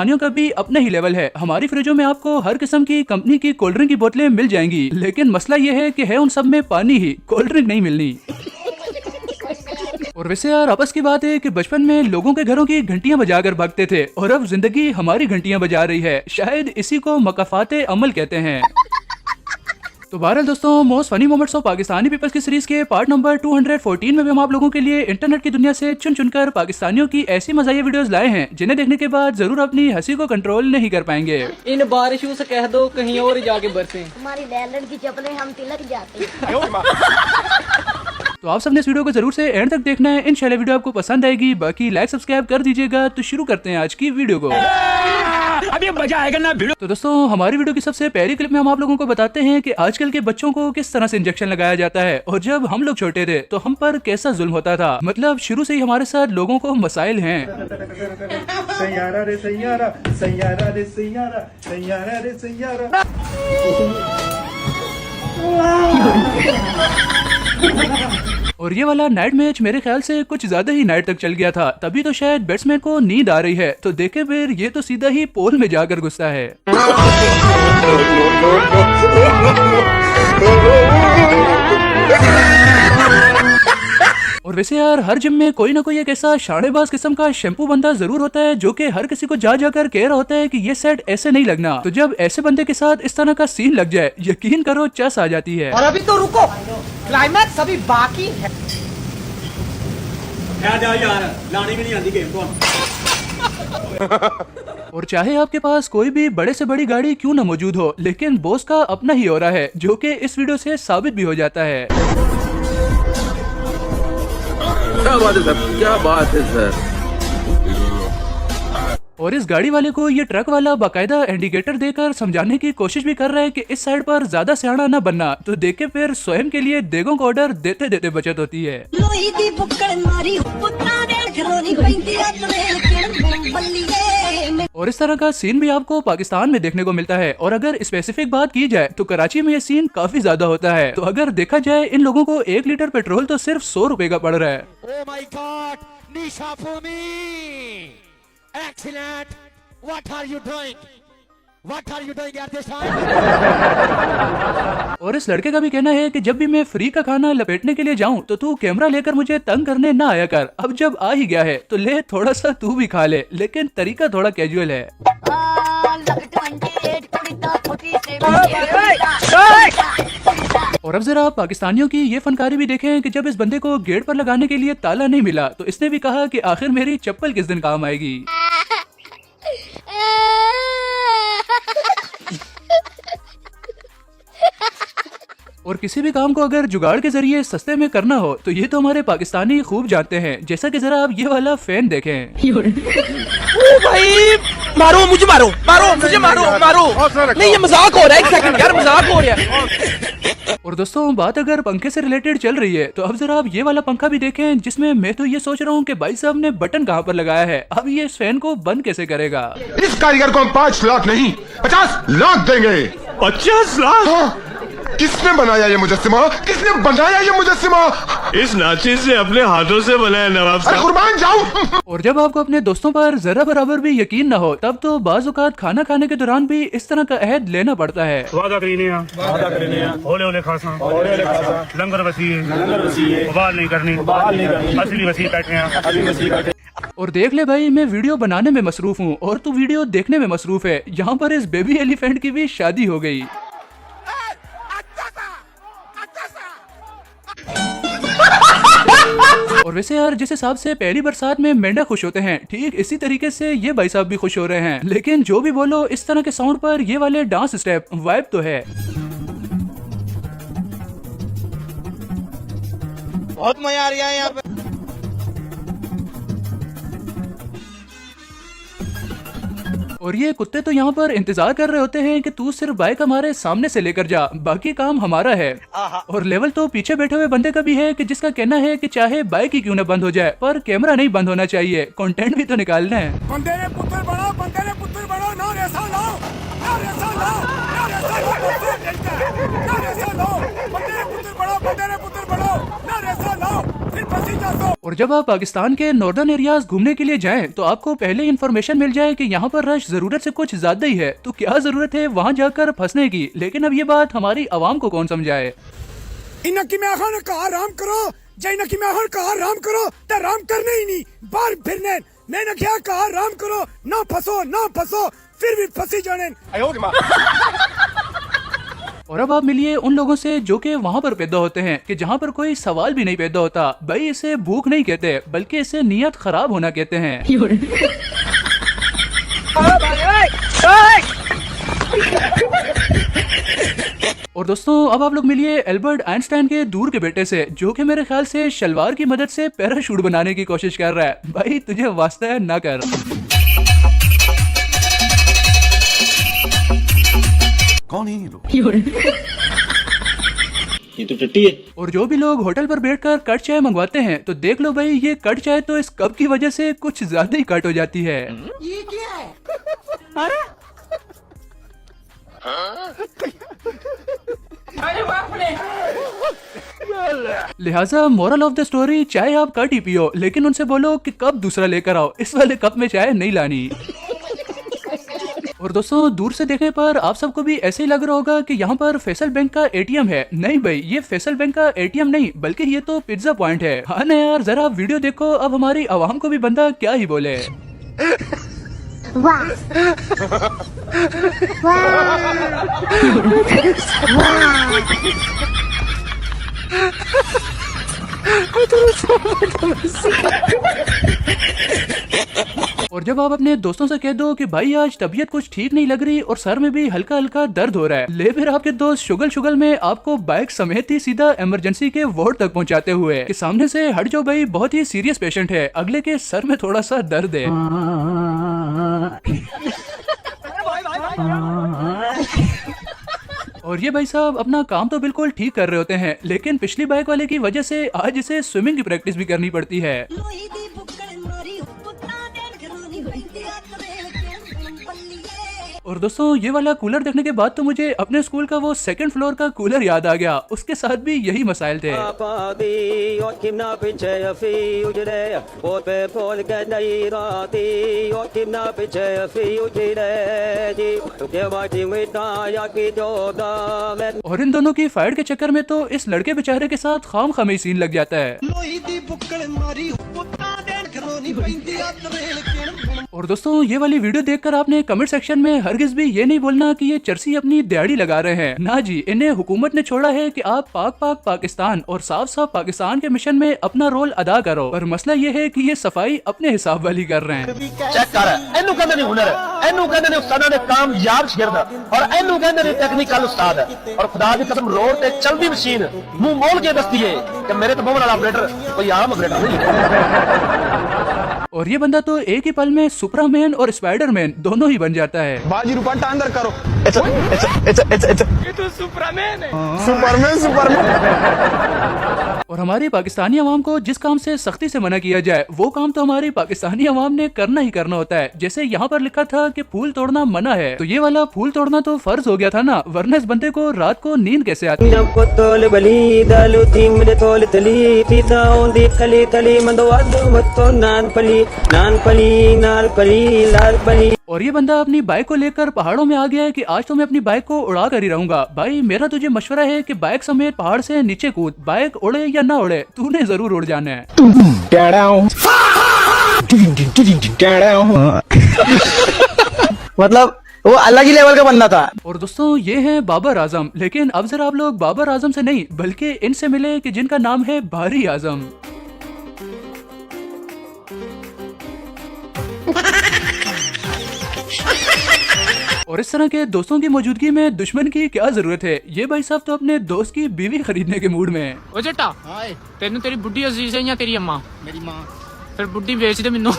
पाकिस्तानियों का भी अपना ही लेवल है। हमारी फ्रिजों में आपको हर किस्म की कंपनी की कोल्ड ड्रिंक की बोतलें मिल जाएंगी, लेकिन मसला ये है कि है उन सब में पानी ही, कोल्ड ड्रिंक नहीं मिलनी। और वैसे यार आपस की बात है कि बचपन में लोगों के घरों की घंटियां बजाकर भागते थे और अब जिंदगी हमारी घंटियां बजा रही है। शायद इसी को मकाफाते अमल कहते हैं। तो बहरहाल दोस्तों, most funny moments of Pakistani peoples की सीरीज के पार्ट नंबर 214 में भी हम आप लोगों के लिए इंटरनेट की दुनिया से चुन चुनकर पाकिस्तानियों की ऐसी मज़ाहिया वीडियोस लाए हैं जिन्हें देखने के बाद जरूर अपनी हंसी को कंट्रोल नहीं कर पाएंगे। इन बारिशों से कह दो कहीं और जाके बरसें। हमारी लैंड की चप्पलें हम तिलक जाते हैं। तो आप सबने इस वीडियो को जरूर से एंड तक देखना है। इंशाल्लाह वीडियो आपको पसंद आएगी। बाकी लाइक सब्सक्राइब कर दीजिएगा। तो शुरू करते हैं आज की वीडियो को। अभी मजा आएगा ना वीडियो। तो दोस्तों, हमारी वीडियो की सबसे पहली क्लिप में हम आप लोगों को बताते हैं कि आजकल के बच्चों को किस तरह से इंजेक्शन लगाया जाता है और जब हम लोग छोटे थे तो हम पर कैसा जुल्म होता था। मतलब शुरू से ही हमारे साथ लोगों को मसाइल हैं। सैयारा रे सैयारा, सैयारा रे सैयारा, सैयारा रे सैयारा। और ये वाला नाइट मैच मेरे ख्याल से कुछ ज्यादा ही नाइट तक चल गया था, तभी तो शायद बैट्समैन को नींद आ रही है। तो देखे फिर ये तो सीधा ही पोल में जाकर घुसता है। और वैसे यार हर जिम में कोई ना कोई एक ऐसा शानेबाज किस्म का शैम्पू बंदा जरूर होता है जो कि हर किसी को जा जाकर कह रहा होता है कि ये सेट ऐसे नहीं लगना। तो जब ऐसे बंदे के साथ इस तरह का सीन लग जाए, यकीन करो चस आ जाती है। और अभी तो रुको, क्लाइमैक्स अभी बाकी है। यार लाने भी नहीं आती गेम को। और चाहे आपके पास कोई भी बड़े से बड़ी गाड़ी क्यों न मौजूद हो, लेकिन बॉस का अपना ही हो रहा है, जो कि इस वीडियो से साबित भी हो जाता है। क्या बात है सर, क्या बात है सर। और इस गाड़ी वाले को ये ट्रक वाला बाकायदा इंडिकेटर देकर समझाने की कोशिश भी कर रहा है कि इस साइड पर ज्यादा सियाना न बनना। तो देखे फिर स्वयं के लिए देगों को ऑर्डर देते देते बचत होती है। और इस तरह का सीन भी आपको पाकिस्तान में देखने को मिलता है। और अगर स्पेसिफिक बात की जाए तो कराची में ये सीन काफी ज्यादा होता है। तो अगर देखा जाए इन लोगों को 1 लीटर पेट्रोल तो सिर्फ 100 रुपए का पड़ रहा है। Oh my God, Nisha Fumi, excellent. What are you doing? What are you doing at this time? और इस लड़के का भी कहना है कि जब भी मैं फ्री का खाना लपेटने के लिए जाऊं तो तू कैमरा लेकर मुझे तंग करने ना आया कर। अब जब आ ही गया है तो ले थोड़ा सा तू भी खा ले, लेकिन तरीका थोड़ा कैजुअल है। और अब जरा पाकिस्तानियों की ये फनकारी भी देखें कि जब इस बंदे को गेट पर लगाने के लिए ताला नहीं मिला तो इसने भी कहा कि आखिर मेरी चप्पल किस दिन काम आएगी। और किसी भी काम को अगर जुगाड़ के जरिए सस्ते में करना हो तो ये तो हमारे पाकिस्तानी खूब जानते हैं। जैसा कि जरा आप ये वाला फैन देखें। ओ भाई, मारो मुझे, मारो मारो मुझे, मारो मारो। नहीं, ये मजाक हो रहा है। एक सेकंड यार, मजाक हो रहा है। और दोस्तों, बात अगर पंखे से रिलेटेड चल रही है तो अब जरा आप ये वाला पंखा भी देखें, जिसमें मैं तो ये सोच रहा हूँ कि भाई साहब ने बटन कहाँ पर लगाया है। अब ये इस फैन को बंद कैसे करेगा। इस कारीगर को हम 5 लाख नहीं 50 लाख देंगे। 50 लाख? हाँ? किसने बनाया ये मुजस्सिमा? किसने बनाया ये मुजस्सिमा? इस नाचिज से अपने हाथों से बनाया नवाब साहब। कुर्बान जाऊं। और जब आपको अपने दोस्तों पर जरा बराबर भी यकीन न हो तब तो बाज़ औक़ात खाना खाने के दौरान भी इस तरह का अहद लेना पड़ता है। वादा करीने होले होले खासा लंगर वसी बाल नहीं करनी, असली वसी बैठे हैं। और देख ले भाई, मैं वीडियो बनाने में मसरूफ हूँ और तू वीडियो देखने में मसरूफ है। यहाँ पर इस बेबी एलिफेंट की भी शादी हो गई। और वैसे यार जिस हिसाब से पहली बरसात में मेंढक खुश होते हैं, ठीक इसी तरीके से ये भाई साहब भी खुश हो रहे हैं। लेकिन जो भी बोलो, इस तरह के साउंड पर ये वाले डांस स्टेप वाइब तो है। बहुत मजा आ रहा है यहाँ पे। और ये कुत्ते तो यहाँ पर इंतजार कर रहे होते हैं कि तू सिर्फ बाइक हमारे सामने से लेकर जा, बाकी काम हमारा है। और लेवल तो पीछे बैठे हुए बंदे का भी है कि जिसका कहना है कि चाहे बाइक ही क्यों न बंद हो जाए पर कैमरा नहीं बंद होना चाहिए, कंटेंट भी तो निकालना है। बंदे ने पुत्र बढ़ो, ना रेसा लाओ, ना रेसा लाओ, ना रेसा लाओ, बंदे ने पुत्र बढ़ो, ना रेसा लाओ, फिर फंसी जा। और जब आप पाकिस्तान के नॉर्दर्न एरियाज घूमने के लिए जाएं तो आपको पहले इन्फॉर्मेशन मिल जाए कि यहाँ पर रश जरूरत से कुछ ज्यादा ही है, तो क्या जरूरत है वहाँ जाकर फंसने की। लेकिन अब ये बात हमारी आवाम को कौन समझाए। इनकी मैं आखा ने कहा राम करो, जय नकी मैं आखा कहा राम करो, तो राम करने ही नहीं बाहर फिरने। मैंने क्या कहा राम करो, ना फंसो फिर भी फंसी जाने। और अब आप मिलिए उन लोगों से जो कि वहाँ पर पैदा होते हैं कि जहाँ पर कोई सवाल भी नहीं पैदा होता। भाई इसे भूख नहीं कहते बल्कि इसे नियत खराब होना कहते हैं। और दोस्तों अब आप लोग मिलिए एल्बर्ट आइंस्टाइन के दूर के बेटे से, जो कि मेरे ख्याल से शलवार की मदद से पैराशूट बनाने की कोशिश कर रहा है। भाई तुझे वास्ता है ना कर। कौन है ये लोग? ये तो टट्टी है। और जो भी लोग होटल पर बैठकर कट चाय मंगवाते हैं तो देख लो भाई ये कट चाय तो इस कप की वजह से कुछ ज्यादा ही कट हो जाती है। ये क्या है? अरे लिहाजा मोरल ऑफ द स्टोरी, चाय आप कट ही पियो लेकिन उनसे बोलो कि कप दूसरा लेकर आओ, इस वाले कप में चाय नहीं लानी। और दोस्तों दूर से देखने पर आप सबको भी ऐसे ही लग रहा होगा कि यहाँ पर फैसल बैंक का एटीएम है। नहीं भाई ये फैसल बैंक का एटीएम नहीं बल्कि ये तो पिज्जा पॉइंट है। हाँ ना यार, जरा आप वीडियो देखो, अब हमारी आवाम को भी बंदा क्या ही बोले। वाह और जब आप अपने दोस्तों से कह दो कि भाई आज तबीयत कुछ ठीक नहीं लग रही और सर में भी हल्का हल्का दर्द हो रहा है, ले फिर आपके दोस्त शुगल में आपको बाइक समेत ही सीधा इमरजेंसी के वार्ड तक पहुंचाते हुए कि सामने से हट जाओ भाई, बहुत ही सीरियस पेशेंट है, अगले के सर में थोड़ा सा दर्द है। और ये भाई साहब अपना काम तो बिल्कुल ठीक कर रहे होते हैं लेकिन पिछली बाइक वाले की वजह से आज इसे स्विमिंग की प्रैक्टिस भी करनी पड़ती है। और दोस्तों ये वाला कूलर देखने के बाद तो मुझे अपने स्कूल का वो सेकंड फ्लोर का कूलर याद आ गया, उसके साथ भी यही मसाइल थे। और इन दोनों की फाइट के चक्कर में तो इस लड़के बेचारे के साथ खाम खामी सीन लग जाता है। और दोस्तों ये वाली वीडियो देखकर आपने कमेंट सेक्शन में हरगिज भी ये नहीं बोलना कि ये चर्सी अपनी दिहाड़ी लगा रहे हैं। ना जी, इन्हें हुकूमत ने छोड़ा है कि आप पाकिस्तान और साफ साफ पाकिस्तान के मिशन में अपना रोल अदा करो, पर मसला ये है कि ये सफाई अपने हिसाब वाली कर रहे हैं। चेक कर, इन्हू कहंदे ने हुनर है, इन्हू कहंदे ने उस्तादां दे कामयाब शागिर्द और इन्हू कहंदे ने टेक्निकल उस्ताद है। और खुदा दी कसम रोड ते चलदी मशीन मुंह मोल के दसदी है कि मेरे तो मोहन वाला ऑपरेटर कोई आम ऑपरेटर नहीं। और ये बंदा तो एक ही पल में सुपरमैन और स्पाइडरमैन दोनों ही बन जाता है। बाजी रुपट्टा अंदर करो। ये तो सुपरमैन है। सुपरमैन। और हमारी पाकिस्तानी अवाम को जिस काम से सख्ती से मना किया जाए वो काम तो हमारी पाकिस्तानी अवाम ने करना ही करना होता है। जैसे यहाँ पर लिखा था कि फूल तोड़ना मना है, तो ये वाला फूल तोड़ना तो फर्ज हो गया था ना, वरना इस बंदे को रात को नींद कैसे आती। और ये बंदा अपनी बाइक को लेकर पहाड़ों में आ गया है कि आज तो मैं अपनी बाइक को उड़ा कर ही रहूंगा। भाई मेरा तुझे मशवरा है कि बाइक समेत पहाड़ से नीचे कूद, बाइक उड़े या ना उड़े तूने जरूर उड़ जाना है। मतलब वो अलग ही लेवल का बंदा था। और दोस्तों ये है बाबर आजम, लेकिन अब जरा आप लोग बाबर आजम से नहीं बल्कि इनसे मिले कि जिनका नाम है भारी आजम। और इस तरह के दोस्तों की मौजूदगी में दुश्मन की क्या जरूरत है। ये भाई साहब तो अपने दोस्त की बीवी खरीदने के मूड में है। ओ जट्टा तेनू तेरी बुड्ढी अजीज है या तेरी अम्मा? मेरी माँ। फिर बुड्ढी बेच दे मैनू।